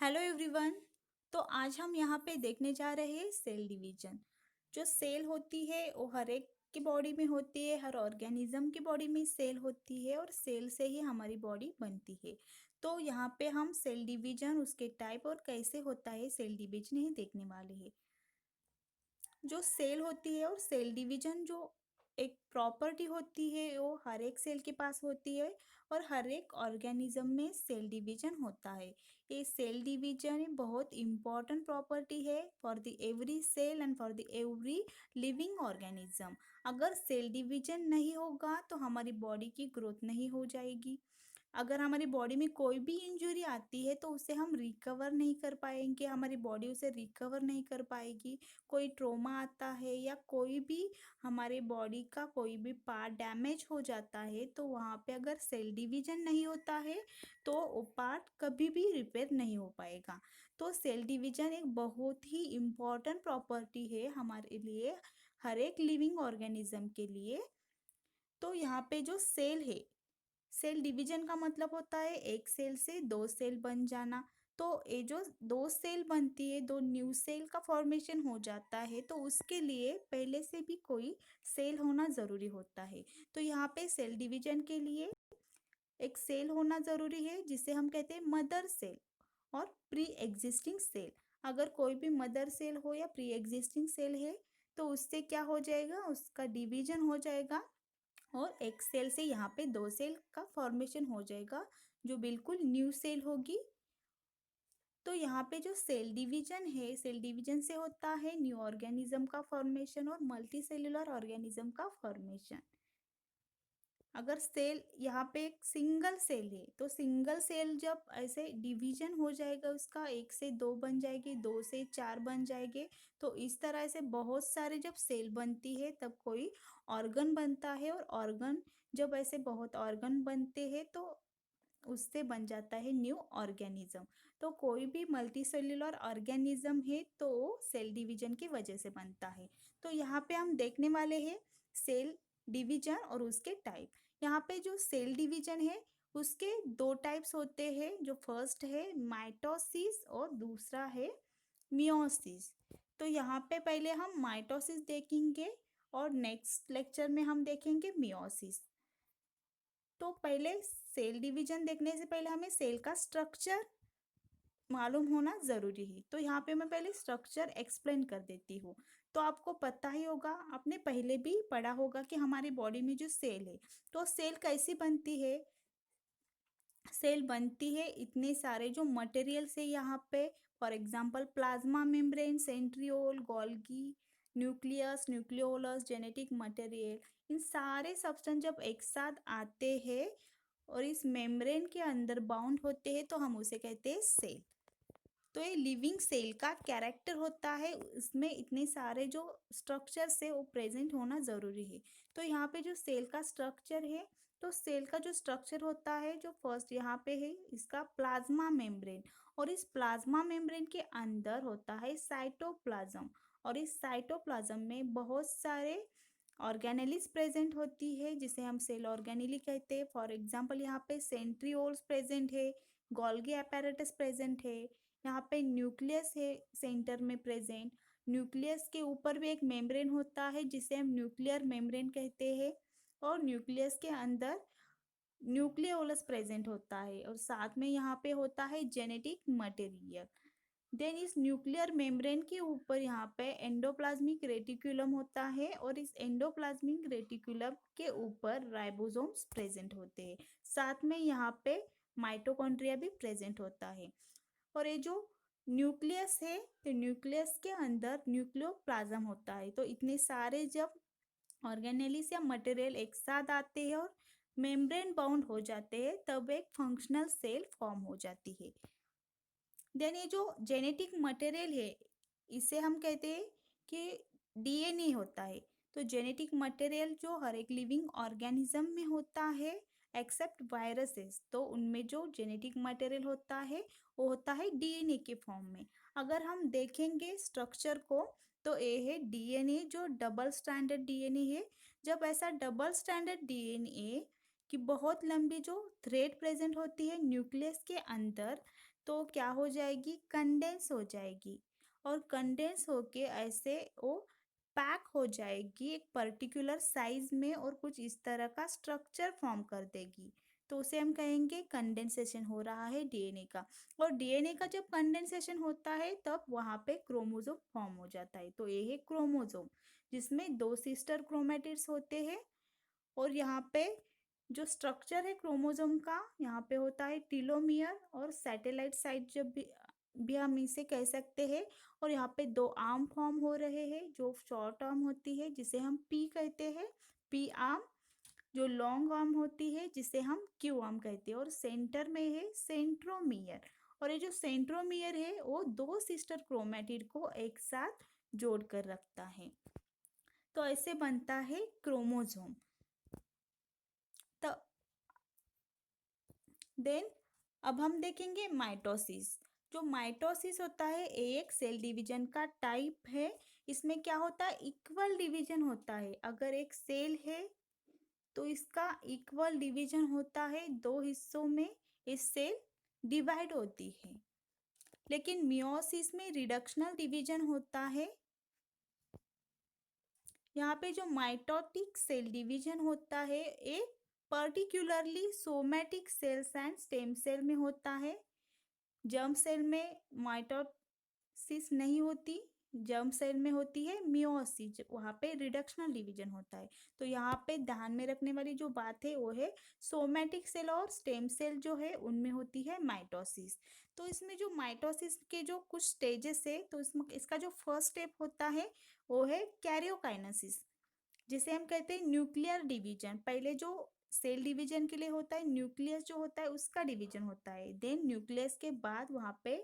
Hello everyone. तो आज हम यहाँ पे देखने जा रहे हैं सेल डिवीजन। जो सेल होती है वो हर एक की बॉडी में होती है, हर ऑर्गेनिज्म की बॉडी में सेल होती है और सेल से ही हमारी बॉडी बनती है। तो यहाँ पे हम सेल डिवीजन, उसके टाइप और कैसे होता है सेल डिवीजन ही देखने वाले हैं। जो सेल होती है और सेल डिवीजन जो एक प्रॉपर्टी होती है वो हर एक सेल के पास होती है और हर एक ऑर्गेनिज्म में सेल डिवीजन होता है। ये सेल डिवीजन बहुत इंपॉर्टेंट प्रॉपर्टी है for the every cell and for the every living organism. अगर सेल डिवीजन नहीं होगा तो हमारी बॉडी की ग्रोथ नहीं हो जाएगी। अगर हमारी बॉडी में कोई भी इंजरी आती है तो उसे हम रिकवर नहीं कर पाएंगे, हमारी बॉडी उसे रिकवर नहीं कर पाएगी। कोई ट्रोमा आता है या कोई भी हमारे बॉडी का कोई भी पार्ट डैमेज हो जाता है तो वहाँ पे अगर सेल डिवीजन नहीं होता है तो वो पार्ट कभी भी रिपेयर नहीं हो पाएगा। तो सेल डिवीजन एक बहुत ही इम्पॉर्टेंट प्रॉपर्टी है हमारे लिए, हर एक लिविंग ऑर्गेनिज्म के लिए। तो यहाँ पे जो सेल है, सेल डिवीजन का मतलब होता है एक सेल से दो सेल बन जाना। तो ये जो दो सेल बनती है, दो न्यू सेल का फॉर्मेशन हो जाता है, तो उसके लिए पहले से भी कोई सेल होना जरूरी होता है। तो यहाँ पे सेल डिवीजन के लिए एक सेल होना जरूरी है जिसे हम कहते हैं मदर सेल और प्री एग्जिस्टिंग सेल। अगर कोई भी मदर सेल हो या प्री एग्जिस्टिंग सेल है तो उससे क्या हो जाएगा, उसका डिवीजन हो जाएगा और एक सेल से यहाँ पे दो सेल का फॉर्मेशन हो जाएगा जो बिल्कुल न्यू सेल होगी। तो यहाँ पे जो सेल डिवीजन है, सेल डिवीजन से होता है न्यू ऑर्गेनिज्म का फॉर्मेशन और मल्टी सेलुलर ऑर्गेनिज्म का फॉर्मेशन। अगर सेल यहाँ पे एक सिंगल सेल है तो सिंगल सेल जब ऐसे डिवीजन हो जाएगा, उसका एक से दो बन जाएगी, दो से चार बन जाएंगे। तो इस तरह से बहुत सारे जब सेल बनती है तब कोई ऑर्गन बनता है और ऑर्गन जब ऐसे बहुत ऑर्गन बनते हैं तो उससे बन जाता है न्यू ऑर्गेनिज्म। तो कोई भी मल्टी सेल्यूलर ऑर्गेनिज्म है तो सेल डिवीजन की वजह से बनता है। तो यहाँ पे हम देखने वाले हैं सेल डिवीजन और उसके टाइप। यहाँ पे जो सेल डिवीजन है उसके दो टाइप्स होते हैं। जो फर्स्ट है माइटोसिस और दूसरा है मियोसिस। तो यहाँ पे पहले हम माइटोसिस देखेंगे और नेक्स्ट लेक्चर में हम देखेंगे मियोसिस। तो पहले सेल डिवीजन देखने से पहले हमें सेल का स्ट्रक्चर मालूम होना जरूरी है। तो यहाँ पे मैं पहले स्ट्रक्चर एक्सप्लेन कर देती हूँ। तो आपको पता ही होगा, आपने पहले भी पढ़ा होगा कि हमारी बॉडी में जो सेल है तो सेल कैसी बनती है। सेल बनती है इतने सारे जो मटेरियल से यहाँ पे, for example plasma membrane, centriole, Golgi, nucleus, nucleolus, genetic material, इन सारे सब्सटेंस जब एक साथ आते हैं और इस मेम्ब्रेन के अंदर बाउंड होते हैं तो हम उसे कहते हैं सेल। तो ये लिविंग सेल का कैरेक्टर होता है, इसमें इतने सारे जो स्ट्रक्चर्स है वो प्रेजेंट होना जरूरी है। तो यहाँ पे जो सेल का स्ट्रक्चर है, तो सेल का जो स्ट्रक्चर होता है, जो फर्स्ट यहाँ पे है इसका प्लाज्मा मेम्ब्रेन, और इस प्लाज्मा मेम्ब्रेन के अंदर होता है साइटोप्लाज्म, और इस साइटोप्लाज्म में बहुत सारे ऑर्गेनेलिस प्रेजेंट होती है जिसे हम सेल ऑर्गेनेली कहते हैं। फॉर एग्जांपल यहाँ पे सेंट्रियोल्स प्रेजेंट है, गोल्गी apparatus प्रेजेंट है, यहाँ पे न्यूक्लियस है सेंटर में प्रेजेंट। न्यूक्लियस के ऊपर भी एक मेम्ब्रेन होता है जिसे हम न्यूक्लियर मेम्ब्रेन कहते हैं, और न्यूक्लियस के अंदर न्यूक्लियोलस प्रेजेंट होता है, और साथ में यहाँ पे होता है जेनेटिक मटेरियल। देन इस न्यूक्लियर मेम्ब्रेन के ऊपर यहाँ पे एंडोप्लाज्मिक रेटिकुलम होता है, और इस एंडोप्लाज्मिक रेटिकुलम के ऊपर राइबोसोम्स प्रेजेंट होते हैं। साथ में यहाँ पे माइटोकॉन्ड्रिया भी प्रेजेंट होता है। और ये जो न्यूक्लियस है तो न्यूक्लियस के अंदर न्यूक्लियोप्लाज्म होता है। तो इतने सारे जब ऑर्गेनेलिस या मटेरियल एक साथ आते हैं और मेम्ब्रेन बाउंड हो जाते हैं तब एक फंक्शनल सेल फॉर्म हो जाती है। देन ये जो जेनेटिक मटेरियल है इसे हम कहते हैं कि डीएनए होता है। तो जेनेटिक मटेरियल जो हर एक लिविंग ऑर्गेनिज्म में होता है एक्सेप्ट वायरसेस, तो उनमें जो जेनेटिक मटेरियल होता है वो होता है डीएनए के फॉर्म में। अगर हम देखेंगे स्ट्रक्चर को तो ये है डीएनए जो डबल स्टैंडर्ड डीएनए है। जब ऐसा डबल स्टैंडर्ड डीएनए की बहुत लंबी जो थ्रेड प्रेजेंट होती है न्यूक्लियस के अंदर, तो क्या हो जाएगी, कंडेंस हो जाएगी। और कंडेंस होके ऐसे वो पैक हो जाएगी एक पर्टिकुलर साइज में और कुछ इस तरह का स्ट्रक्चर फॉर्म कर देगी। तो उसे हम कहेंगे कंडेंसेशन हो रहा है डीएनए का। और डीएनए का जब कंडेंसेशन होता है तब वहां पे क्रोमोसोम फॉर्म हो जाता है। तो ये है क्रोमोसोम, जिसमें दो सिस्टर क्रोमेटिड्स होते हैं। और यहाँ पे जो स्ट्रक्चर है क्रोमोसोम का, यहाँ पे होता है टीलोमियर और सैटेलाइट साइट, जब भी हम इसे कह सकते हैं। और यहाँ पे दो आर्म फॉर्म हो रहे हैं, जो शॉर्ट आर्म होती है जिसे हम पी कहते हैं, पी आर्म। जो लॉन्ग आर्म होती है जिसे हम क्यू आर्म कहते हैं। और सेंटर में है सेंट्रोमियर। और ये जो सेंट्रोमियर है वो दो सिस्टर क्रोमेटिड को एक साथ जोड़ कर रखता है। तो ऐसे बनता है क्रोमोसोम। तो देन अब हम देखेंगे माइटोसिस। जो माइटोसिस होता है एक सेल डिवीजन का टाइप है। इसमें क्या होता है, इक्वल डिवीजन होता है। अगर एक सेल है तो इसका इक्वल डिवीजन होता है, दो हिस्सों में इस सेल डिवाइड होती है। लेकिन मियोसिस में रिडक्शनल डिवीजन होता है। यहाँ पे जो माइटोटिक सेल डिवीजन होता है एक particularly somatic cells and stem cell में होता है। जर्म सेल में माइटोसिस नहीं होती, जर्म सेल में होती है मियोसिस, वहाँ पे रिडक्शनल डिवीजन होता है। तो यहाँ पे ध्यान में रखने वाली जो बात है वो है सोमैटिक सेल और स्टेम सेल जो है उनमें होती है माइटोसिस। तो इसमें जो माइटोसिस के जो कुछ स्टेजेस है, तो इसमें इसका जो फर्स्ट स्टेप होता है वो है कैरियोकाइनेसिस, जिसे हम कहते हैं न्यूक्लियर डिवीजन। पहले जो सेल डिवीजन के लिए होता है न्यूक्लियस जो होता है उसका डिवीजन होता है। देन न्यूक्लियस के बाद वहां पे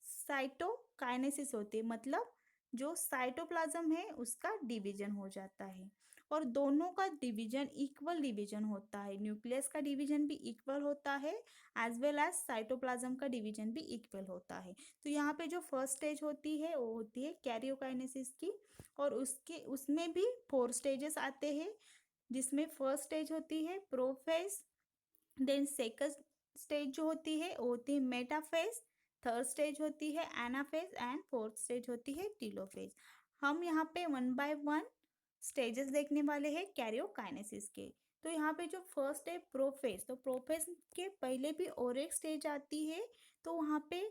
साइटोकाइनेसिस होती है, मतलब जो साइटोप्लाज्म है उसका डिवीजन हो जाता है। और दोनों का डिवीजन इक्वल डिवीजन होता है, न्यूक्लियस का डिवीजन भी इक्वल होता है एज वेल एज साइटोप्लाज्म का डिवीजन भी इक्वल होता है। तो यहाँ पे जो फर्स्ट स्टेज होती है वो होती है कैरियोकाइनेसिस की। और उसमें भी 4 स्टेजेस आते हैं, जिसमें फर्स्ट स्टेज होती है प्रोफेज। देन सेकंड स्टेज जो होती है वो होती है मेटाफेज। थर्ड स्टेज होती है एनाफेज एंड फोर्थ स्टेज होती है टीलोफेज। हम यहाँ पे वन बाय वन स्टेजेस देखने वाले हैं कैरियोकाइनेसिस के। तो यहाँ पे जो फर्स्ट है प्रोफेज, तो प्रोफेज के पहले भी और एक स्टेज आती है। तो वहाँ पे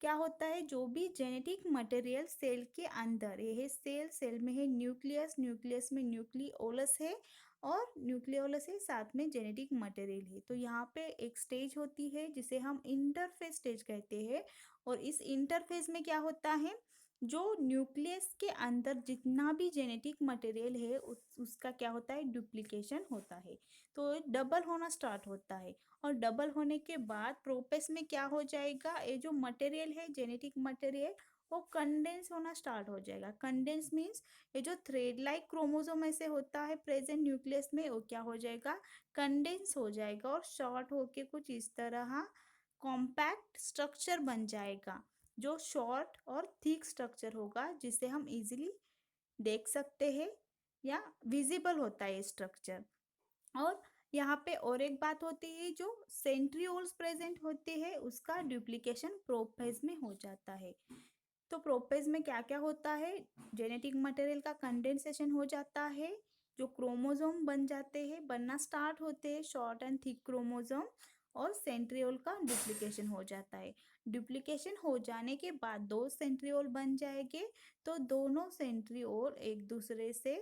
क्या होता है, जो भी जेनेटिक मटेरियल सेल के अंदर, ये सेल, सेल में है न्यूक्लियस, न्यूक्लियस में न्यूक्लियोलस है और न्यूक्लियोलस है साथ में जेनेटिक मटेरियल है। तो यहाँ पे एक स्टेज होती है जिसे हम इंटरफेज स्टेज कहते हैं। और इस इंटरफेज में क्या होता है, जो न्यूक्लियस के अंदर जितना भी जेनेटिक मटेरियल है उसका क्या होता है, डुप्लीकेशन होता है। तो डबल होना स्टार्ट होता है। और डबल होने के बाद प्रोपेस में क्या हो जाएगा, ये जो मटेरियल है जेनेटिक मटेरियल वो कंडेंस होना स्टार्ट हो जाएगा। कंडेंस मीन्स ये जो थ्रेड लाइक क्रोमोसोम ऐसे होता है प्रेजेंट न्यूक्लियस में, वो क्या हो जाएगा, कंडेंस हो जाएगा और शॉर्ट होके कुछ इस तरह कॉम्पैक्ट स्ट्रक्चर बन जाएगा, जो शॉर्ट और थिक स्ट्रक्चर होगा जिसे हम इजीली देख सकते हैं या विजिबल होता है स्ट्रक्चर। और यहाँ पे और एक बात होती है, जो सेंट्रियोल्स प्रेजेंट होते हैं उसका डुप्लीकेशन प्रोफेज में हो जाता है। तो प्रोफेज में क्या क्या होता है, जेनेटिक मटेरियल का कंडेंसेशन हो जाता है, जो क्रोमोसोम बन जाते हैं, बनना स्टार्ट होते हैं शॉर्ट एंड थिक क्रोमोसोम। और सेंट्रियोल का डुप्लीकेशन हो जाता है। डुप्लीकेशन हो जाने के बाद दो सेंट्रियोल बन जाएंगे। तो दोनों सेंट्रियोल एक दूसरे से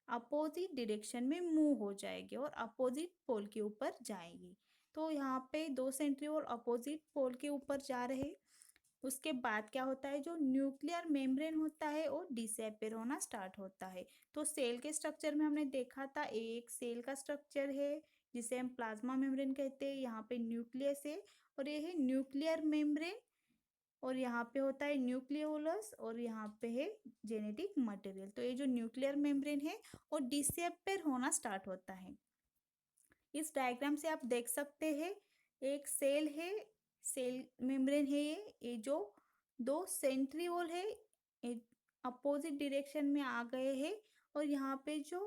अपोजिट डायरेक्शन में मूव हो जाएगी और अपोजिट पोल के ऊपर जाएगी। तो यहाँ पे दो सेंट्रियोल अपोजिट पोल के ऊपर जा रहे। उसके बाद क्या होता है, जो न्यूक्लियर मेम्ब्रेन होता है वो डिसअपियर होना स्टार्ट होता है। तो सेल के स्ट्रक्चर में हमने देखा था, एक सेल का स्ट्रक्चर है जिसे हम प्लाज्मा मेम्ब्रेन कहते हैं, यहाँ पे न्यूक्लियस है और ये है न्यूक्लियर मेम्ब्रेन। और यहाँ पे होता है न्यूक्लियोलस और यहाँ पे है जेनेटिक मटेरियल। तो ये जो न्यूक्लियर मेम्ब्रेन है वो डिसअपियर होना स्टार्ट होता है। इस डायग्राम से आप देख सकते हैं, एक सेल है, सेल मेम्ब्रेन है ये जो दो सेंट्रियोल है अपोजिट डायरेक्शन में आ गए हैं। और यहाँ पे जो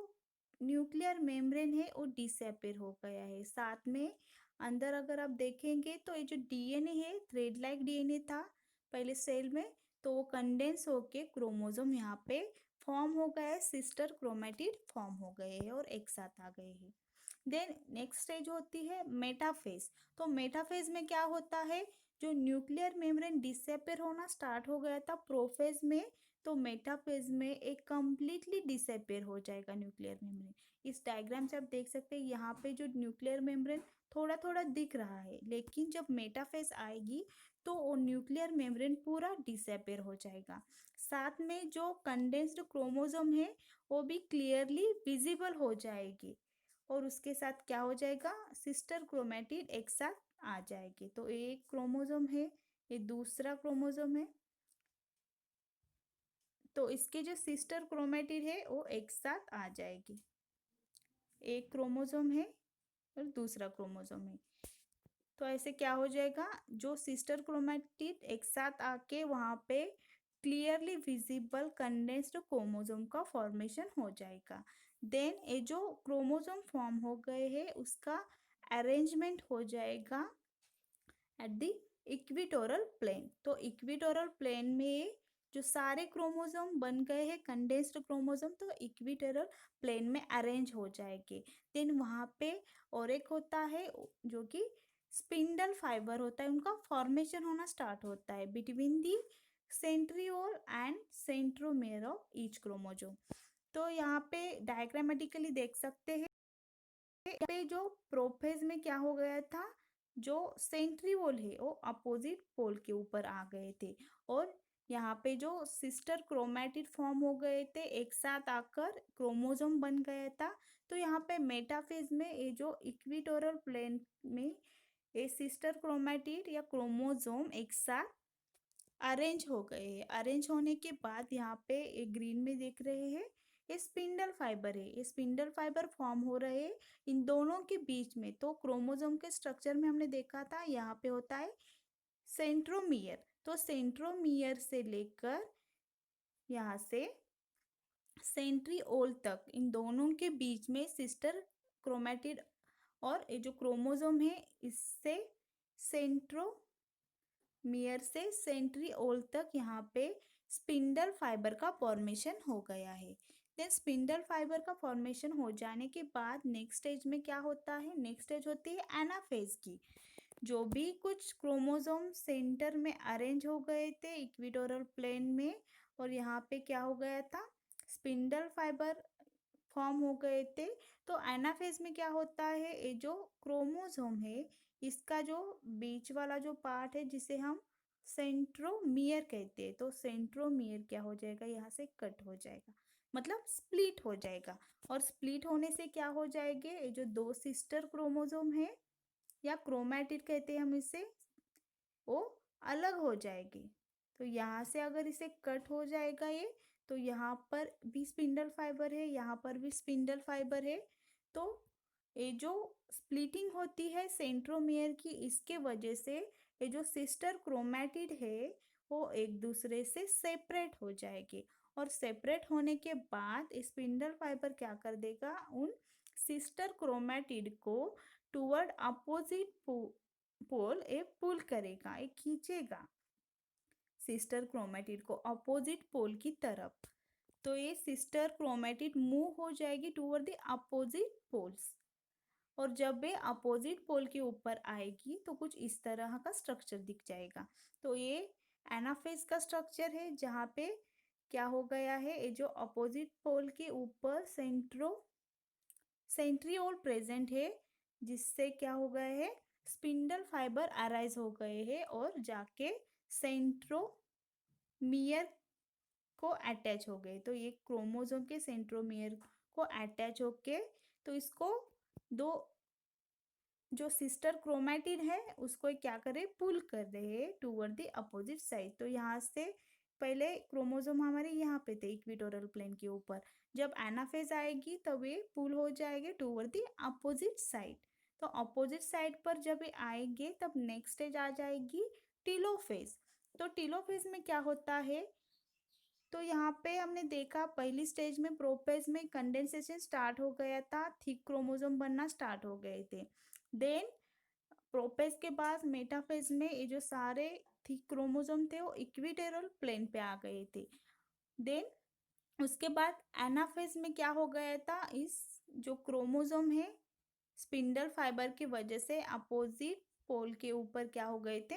न्यूक्लियर मेम्ब्रेन है वो डिसअपियर हो गया है, साथ में अंदर अगर आप देखेंगे तो ये जो डीएनए है, थ्रेड लाइक डीएनए था पहले सेल में, तो वो कंडेंस होके क्रोमोसोम यहाँ पे फॉर्म हो गया है, सिस्टर क्रोमेटिड फॉर्म हो गए हैं और एक साथ आ गए हैं। देन नेक्स्ट स्टेज होती है मेटाफेज। तो मेटाफेज में क्या होता है, जो न्यूक्लियर मेम्ब्रेन डिसअपियर होना स्टार्ट हो गया था प्रोफेज में, तो मेटाफेज में एक कंप्लीटली डिसअपियर हो जाएगा न्यूक्लियर मेम्ब्रेन। इस डायग्राम से आप देख सकते हैं यहाँ पे जो न्यूक्लियर मेम्ब्रेन थोड़ा थोड़ा दिख रहा है, लेकिन जब मेटाफेज आएगी तो वो न्यूक्लियर मेम्ब्रेन पूरा डिसअपियर हो जाएगा। साथ में जो कंडेंस्ड क्रोमोसोम है वो भी क्लियरली विजिबल हो जाएगी, और उसके साथ क्या हो जाएगा, सिस्टर क्रोमेटिड एक साथ आ जाएगी। तो एक क्रोमोसोम है, ये दूसरा क्रोमोसोम है, तो इसके जो सिस्टर क्रोमेटिड है वो एक साथ आ जाएगी। एक क्रोमोसोम है और दूसरा क्रोमोसोम है, तो ऐसे क्या हो जाएगा, जो सिस्टर क्रोमेटिड एक साथ आके वहाँ पे क्लियरली विजिबल कंडेंस्ड क्रोमोसोम का फॉर्मेशन हो जाएगा। देन ये जो क्रोमोसोम फॉर्म हो गए हैं उसका अरेंजमेंट हो जाएगा एट द इक्विटोरल प्लेन। तो इक्विटोरल प्लेन में जो सारे क्रोमोसोम बन गए हैं कंडेंस्ड क्रोमोसोम, तो इक्विटोरल प्लेन में अरेंज हो जाएंगे। देन वहाँ पे और एक होता है जो कि स्पिंडल फाइबर होता है, उनका फॉर्मेशन होना स्टार्ट होता है between the centriole and centromere of each chromosome. तो यहाँ पे डायग्रामेटिकली देख सकते हैं, यहाँ पे जो प्रोफेज में क्या हो गया था, जो सेंट्रीओल है वो अपोजिट पोल के ऊपर आ गए थे, और यहाँ पे जो सिस्टर क्रोमेटिड फॉर्म हो गए थे एक साथ आकर क्रोमोसोम बन गया था। तो यहाँ पे मेटाफेज में ये जो इक्विटोरल प्लेन में ये सिस्टर क्रोमेटिड या क्रोमोसोम एक साथ अरेंज हो गए हैं। अरेंज होने के बाद यहाँ पे एक ग्रीन में देख रहे हैं, ये स्पिंडल फाइबर है, ये स्पिंडल फाइबर फॉर्म हो रहे हैं इन दोनों के बीच में। तो क्रोमोसोम के स्ट्रक्चर में हमने देखा था यहाँ पे होता है सेंट्रोमियर, तो सेंट्रोमियर से लेकर यहाँ से सेंट्रिओल तक इन दोनों के बीच में सिस्टर क्रोमेटिड, और ये जो क्रोमोसोम है इससे सेंट्रोमियर से सेंट्रिओल तक यहाँ पे स्पिंडल फाइबर का फॉर्मेशन हो गया है। देन स्पिंडल फाइबर का फॉर्मेशन हो जाने के बाद नेक्स्ट स्टेज में क्या होता है, नेक्स्ट स्टेज होती है एनाफेज की। जो भी कुछ क्रोमोसोम सेंटर में अरेंज हो गए थे इक्विटोरल प्लेन में, और यहाँ पे क्या हो गया था, स्पिंडल फाइबर फॉर्म हो गए थे। तो एनाफेज में क्या होता है, ये जो क्रोमोसोम है इसका जो बीच वाला जो पार्ट है जिसे हम सेंट्रोमियर कहते हैं, तो सेंट्रोमियर क्या हो जाएगा, यहाँ से कट हो जाएगा, मतलब स्प्लिट हो जाएगा। और स्प्लिट होने से क्या हो जाएंगे, ये जो दो सिस्टर क्रोमोसोम है या क्रोमैटिड कहते हैं हम इसे, वो अलग हो जाएगी। तो यहाँ से अगर इसे कट हो जाएगा ये, तो यहाँ पर भी स्पिंडल फाइबर है, यहाँ पर भी स्पिंडल फाइबर है। तो ये जो स्प्लिटिंग होती है सेंट्रोमियर की, इसके वजह से ये जो सिस्टर क्रोमैटिड है वो एक दूसरे से सेपरेट हो जाएगी, और सेपरेट होने के बाद स्पिंडल फाइबर क्या कर देगा, उन सिस्टर क्रोमैटिड को टुवर्ड अपोजिट पोल ए पुल करेगा, एक खींचेगा सिस्टर क्रोमेटिड को अपोजिट पोल की तरफ। तो ये सिस्टर क्रोमेटिड मूव हो जाएगी टुवर्ड द अपोजिट पोल्स, और जब ये अपोजिट पोल के ऊपर आएगी तो कुछ इस तरह का स्ट्रक्चर दिख जाएगा। तो ये एनाफेज का स्ट्रक्चर है जहाँ पे क्या हो गया है, ये जो अपोजिट पोल के ऊपर सेंट्रियोल प्रेजेंट है, जिससे क्या हो गया है, स्पिंडल फाइबर अराइज हो गए हैं और जाके सेंट्रोमियर को अटैच हो गए। तो ये क्रोमोसोम के सेंट्रोमियर को अटैच होके, तो इसको दो जो सिस्टर क्रोमैटिड है उसको क्या करे, पुल कर रहे हैं टूवर्ड द अपोजिट साइड। तो यहाँ से पहले क्रोमोसोम हमारे यहाँ पे थे इक्विटोरियल प्लेन के ऊपर, जब एनाफेज आएगी तब ये पुल हो जाएंगे टूवर्ड द अपोजिट साइड। तो अपोजिट साइड पर जब ये आएंगे तब नेक्स्ट स्टेज आ जाएगी टीलोफेज। तो टीलोफेज में क्या होता है, तो यहाँ पे हमने देखा पहली स्टेज में प्रोपेज में कंडेंसेशन स्टार्ट हो गया था, थिक क्रोमोसोम बनना स्टार्ट हो गए थे। देन प्रोपेज के बाद मेटाफेज में ये जो सारे थी क्रोमोसोम थे वो इक्विटोरियल प्लेन पे आ गए थे। देन उसके बाद एनाफेज में क्या हो गया था, इस जो क्रोमोसोम है स्पिंडल फाइबर की वजह से अपोजिट पोल के ऊपर क्या हो गए थे,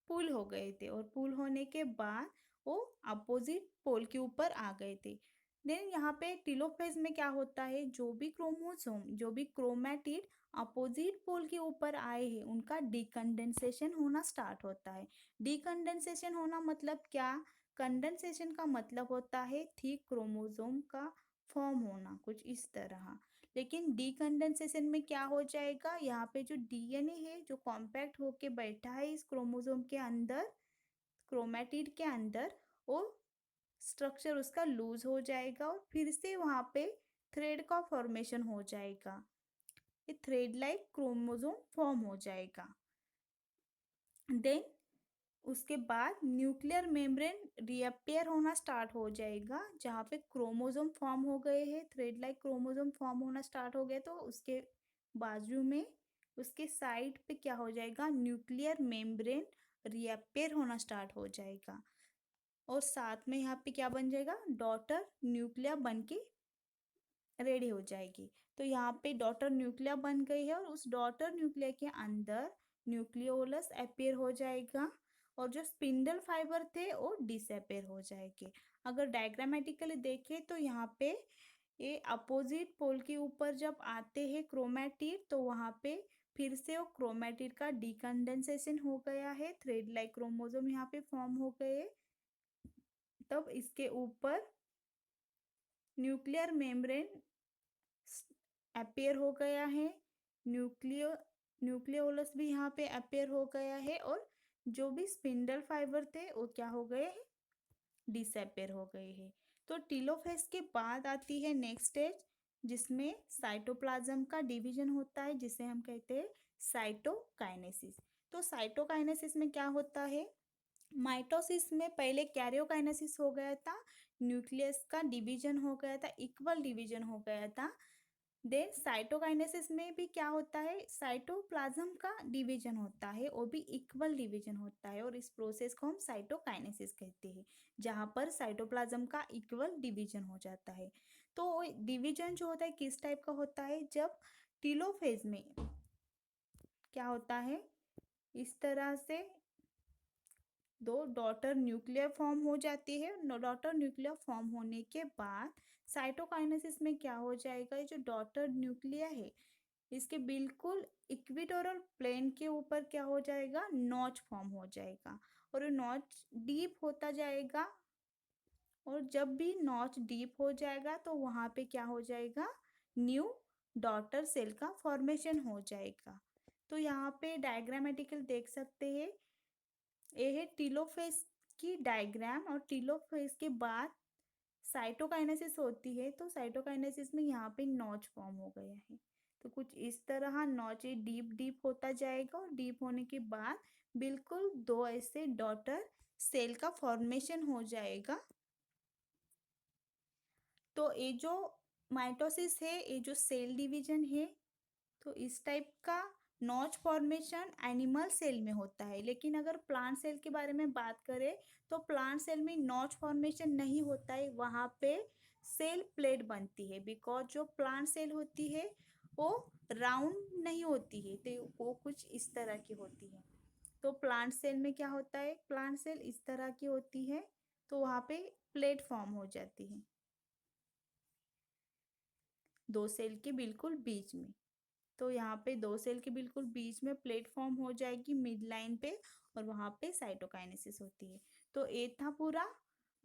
पुल हो गए थे, और पुल होने के बाद वो अपोजिट पोल के ऊपर आ गए थे। देन यहाँ पे टीलोफेज में क्या होता है, जो भी क्रोमोसोम जो भी क्रोमैटिड अपोजिट पोल के ऊपर आए हैं उनका डिकंडेंसेशन होना स्टार्ट होता है। डिकंडेंसेशन होना मतलब क्या, कंडेंसेशन का मतलब होता है थिक क्रोमोसोम का फॉर्म होना, कुछ इस तरह। लेकिन डीकंडेंसेशन में क्या हो जाएगा, यहाँ पे जो डीएनए है जो कॉम्पैक्ट होके बैठा है इस क्रोमोसोम के अंदर, क्रोमैटिड के अंदर, वो स्ट्रक्चर उसका लूज हो जाएगा और फिर से वहाँ पे थ्रेड का फॉर्मेशन हो जाएगा, ये थ्रेड लाइक क्रोमोसोम फॉर्म हो जाएगा। देन उसके बाद न्यूक्लियर मेम्ब्रेन रीअपेयर होना स्टार्ट हो जाएगा, जहाँ पे क्रोमोसोम फॉर्म हो गए हैं, थ्रेड लाइक क्रोमोसोम फॉर्म होना स्टार्ट हो गए, तो उसके बाजू में उसके साइड पे क्या हो जाएगा, न्यूक्लियर मेम्ब्रेन रीअपेयर होना स्टार्ट हो जाएगा, और साथ में यहाँ पे क्या बन जाएगा, डॉटर न्यूक्लिया बन के रेडी हो जाएगी। तो यहाँ पे डॉटर न्यूक्लिया बन गई है और उस डॉटर न्यूक्लिया के अंदर न्यूक्लियोलस अपीयर हो जाएगा, और जो स्पिंडल फाइबर थे वो डिसअपेयर हो जाएंगे। अगर डायग्रामेटिकली देखें तो यहाँ पे ये अपोजिट पोल के ऊपर जब आते हैं क्रोमैटिड, तो वहाँ पे फिर से वो क्रोमैटिड का डिकंडेंसेशन हो गया है, थ्रेड लाइक क्रोमोसोम यहाँ पे फॉर्म हो गए, तब इसके ऊपर न्यूक्लियर मेम्ब्रेन अपीयर हो गया है, न्यूक्लियोलस भी यहाँ पे अपीयर हो गया है, और जो भी स्पिंडल फाइबर थे वो क्या हो गए हैं, डिसअपेयर हो गए हैं। तो टीलोफेज के बाद आती है नेक्स्ट स्टेज, जिसमें साइटोप्लाज्म का डिवीजन होता है, जिसे हम कहते हैं साइटोकाइनेसिस। तो साइटोकाइनेसिस में क्या होता है, माइटोसिस में पहले कैरियोकाइनेसिस हो गया था, न्यूक्लियस का डिवीजन हो गया था, इक्वल डिवीजन हो गया था। देन साइटोकाइनेसिस में भी क्या होता है, साइटोप्लाज्म का डिवीजन होता है, वो भी इक्वल डिवीजन होता है, और इस प्रोसेस को हम साइटोकाइनेसिस कहते हैं, जहाँ पर साइटोप्लाज्म का इक्वल डिवीजन हो जाता है। तो डिवीजन जो होता है किस टाइप का होता है, जब टीलोफेज में क्या होता है, इस तरह से दो डॉटर न्यूक्लियर फॉर्म हो जाती है, डॉटर न्यूक्लियर फॉर्म होने के बाद साइटोकाइनेसिस में क्या हो जाएगा, ये जो डॉटर न्यूक्लिया है इसके बिल्कुल इक्विटोरियल प्लेन के ऊपर क्या हो जाएगा, नॉच फॉर्म हो जाएगा, और नॉच डीप होता जाएगा, और जब भी नॉच डीप हो जाएगा तो वहाँ पे क्या हो जाएगा, न्यू डॉटर सेल का फॉर्मेशन हो जाएगा। तो यहाँ पे डायग्रामेटिकल देख सकते हैं, ये है टीलोफेज की डायग्राम, और टीलोफेज के बाद साइटोकाइनेसिस होती है, तो साइटोकाइनेसिस में यहाँ पे नॉच फॉर्म हो गया है, तो कुछ इस तरह नॉच डीप डीप होता जाएगा, और डीप होने के बाद बिल्कुल दो ऐसे डॉटर सेल का फॉर्मेशन हो जाएगा। तो ये जो माइटोसिस है, ये जो सेल डिवीजन है, तो इस टाइप का नॉच फॉर्मेशन एनिमल सेल में होता है, लेकिन अगर प्लांट सेल के बारे में बात करें तो प्लांट सेल में नॉच फॉर्मेशन नहीं होता है, वहाँ पे सेल प्लेट बनती है, बिकॉज जो प्लांट सेल होती है वो राउंड नहीं होती है, तो वो कुछ इस तरह की होती है। तो प्लांट सेल में क्या होता है, प्लांट सेल इस तरह की होती है, तो वहाँ पे प्लेट फॉर्म हो जाती है दो सेल के बिल्कुल बीच में। तो यहाँ पे दो सेल के बिल्कुल बीच में प्लेटफॉर्म हो जाएगी मिड लाइन पे, और वहाँ पे साइटोकाइनेसिस होती है। तो ये था पूरा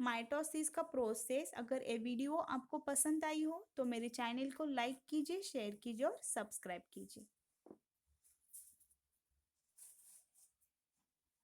माइटोसिस का प्रोसेस। अगर ये वीडियो आपको पसंद आई हो तो मेरे चैनल को लाइक कीजिए, शेयर कीजिए और सब्सक्राइब कीजिए।